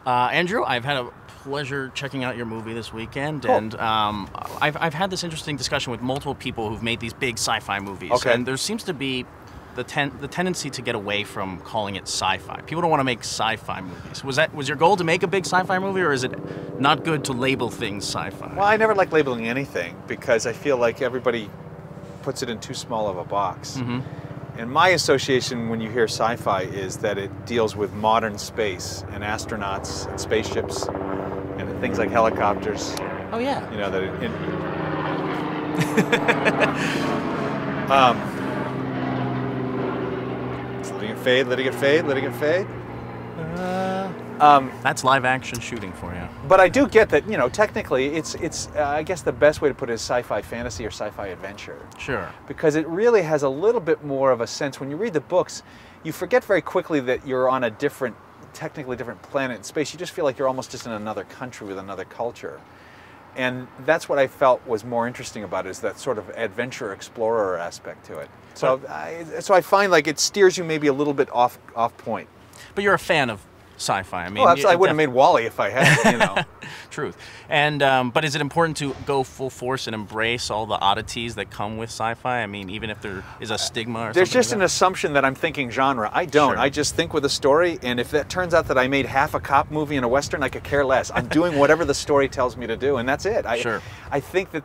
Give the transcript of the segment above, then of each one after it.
Andrew, I've had a pleasure checking out your movie this weekend, Cool. and I've had this interesting discussion with multiple people who've made these big sci-fi movies, Okay. and there seems to be the tendency to get away from calling it sci-fi. People don't want to make sci-fi movies. Was your goal to make a big sci-fi movie, or is it not good to label things sci-fi? Well, I never like labeling anything because I feel like everybody puts it in too small of a box. Mm-hmm. And my association when you hear sci-fi is that it deals with modern space and astronauts and spaceships and things like helicopters. Oh yeah. You know that letting it fade, letting it fade, letting it fade. That's live action shooting for you. But I do get that, you know, technically it's I guess the best way to put it is sci-fi fantasy or sci-fi adventure. Sure. Because it really has a little bit more of a sense. When you read the books, you forget very quickly that you're on a technically different planet in space. You just feel like you're almost just in another country with another culture. And that's what I felt was more interesting about it, is that sort of adventure explorer aspect to it. So I find like it steers you maybe a little bit off point. But you're a fan of sci-fi. I mean, Oh, absolutely. I wouldn't have made Wall-E if I had, you know. Truth. And but is it important to go full force and embrace all the oddities that come with sci-fi? I mean, even if there is a stigma or There's something just like an that? assumption that I'm thinking genre. I don't. Sure. I just think with a story, and if that turns out that I made half a cop movie and a Western, I could care less. I'm doing whatever the story tells me to do, and that's it. Sure. I think that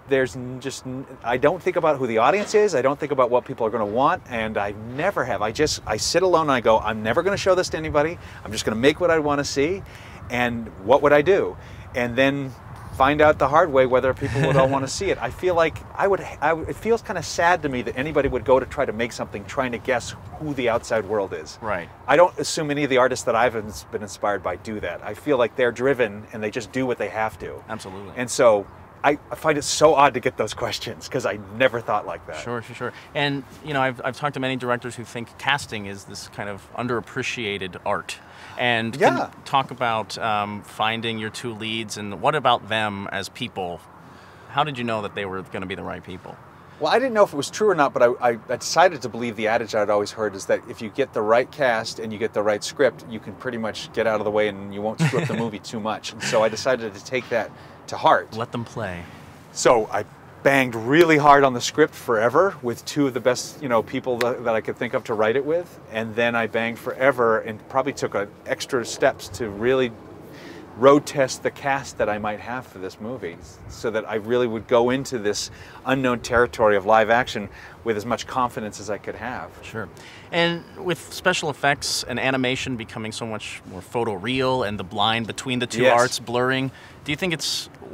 I don't think about who the audience is. I don't think about what people are going to want, and I never have. I sit alone and I go, I'm never going to show this to anybody. I'm just going to make what I want to see, and what would I do? And then find out the hard way whether people would all want to see it. I feel like it feels kind of sad to me that anybody would go to try to make something trying to guess who the outside world is. Right. I don't assume any of the artists that I've been inspired by do that. I feel like they're driven and they just do what they have to. Absolutely. And so I find it so odd to get those questions because I never thought like that. Sure, sure, sure. And you know, I've talked to many directors who think casting is this kind of underappreciated art. And can you talk about finding your two leads, and what about them as people? How did you know that they were going to be the right people? Well, I didn't know if it was true or not, but I decided to believe the adage I'd always heard is that if you get the right cast and you get the right script, you can pretty much get out of the way and you won't screw up the movie too much. And so I decided to take that to heart. Let them play. So I banged really hard on the script forever with two of the best, you know, people that I could think of to write it with, and then I banged forever and probably took extra steps to really road test the cast that I might have for this movie, so that I really would go into this unknown territory of live action with as much confidence as I could have. Sure. And with special effects and animation becoming so much more photoreal and the line between the two arts blurring, do you think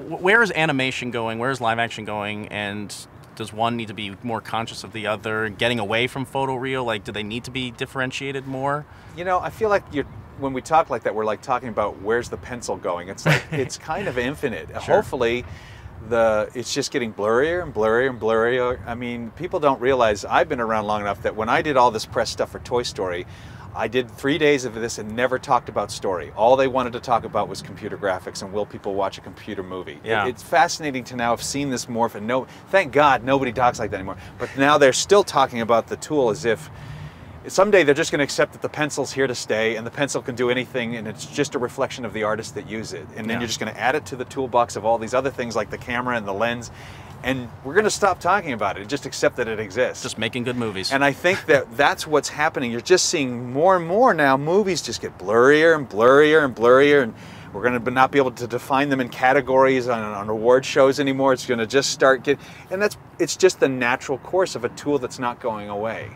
where is animation going, where is live action going, and does one need to be more conscious of the other, getting away from photoreal? Like, do they need to be differentiated more? You know, I feel like when we talk like that, we're like talking about where's the pencil going. It's like, it's kind of infinite. Sure. Hopefully, it's just getting blurrier and blurrier and blurrier. I mean, people don't realize I've been around long enough that when I did all this press stuff for Toy Story, I did 3 days of this and never talked about story. All they wanted to talk about was computer graphics and will people watch a computer movie. Yeah. It's fascinating to now have seen this morph, and thank God nobody talks like that anymore. But now they're still talking about the tool as if someday they're just going to accept that the pencil's here to stay and the pencil can do anything, and it's just a reflection of the artists that use it. And then you're just going to add it to the toolbox of all these other things like the camera and the lens. And we're going to stop talking about it and just accept that it exists. Just making good movies. And I think that that's what's happening. You're just seeing more and more now movies just get blurrier and blurrier and blurrier, and we're going to not be able to define them in categories on award shows anymore. It's going to just and it's just the natural course of a tool that's not going away.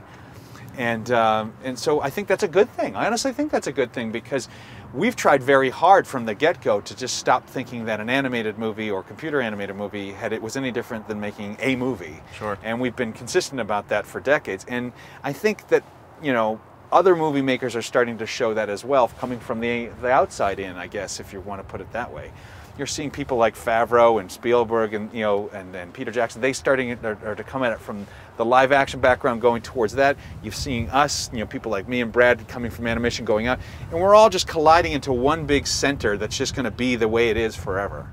And so I think that's a good thing. I honestly think that's a good thing, because we've tried very hard from the get-go to just stop thinking that an animated movie or computer animated movie was any different than making a movie. Sure. And we've been consistent about that for decades. And I think that, you know, other movie makers are starting to show that as well, coming from the outside in, I guess, if you want to put it that way. You're seeing people like Favreau and Spielberg and, you know, and Peter Jackson, they starting to come at it from the live action background, going towards that. You've seen us, you know, people like me and Brad coming from animation going out, and we're all just colliding into one big center that's just going to be the way it is forever.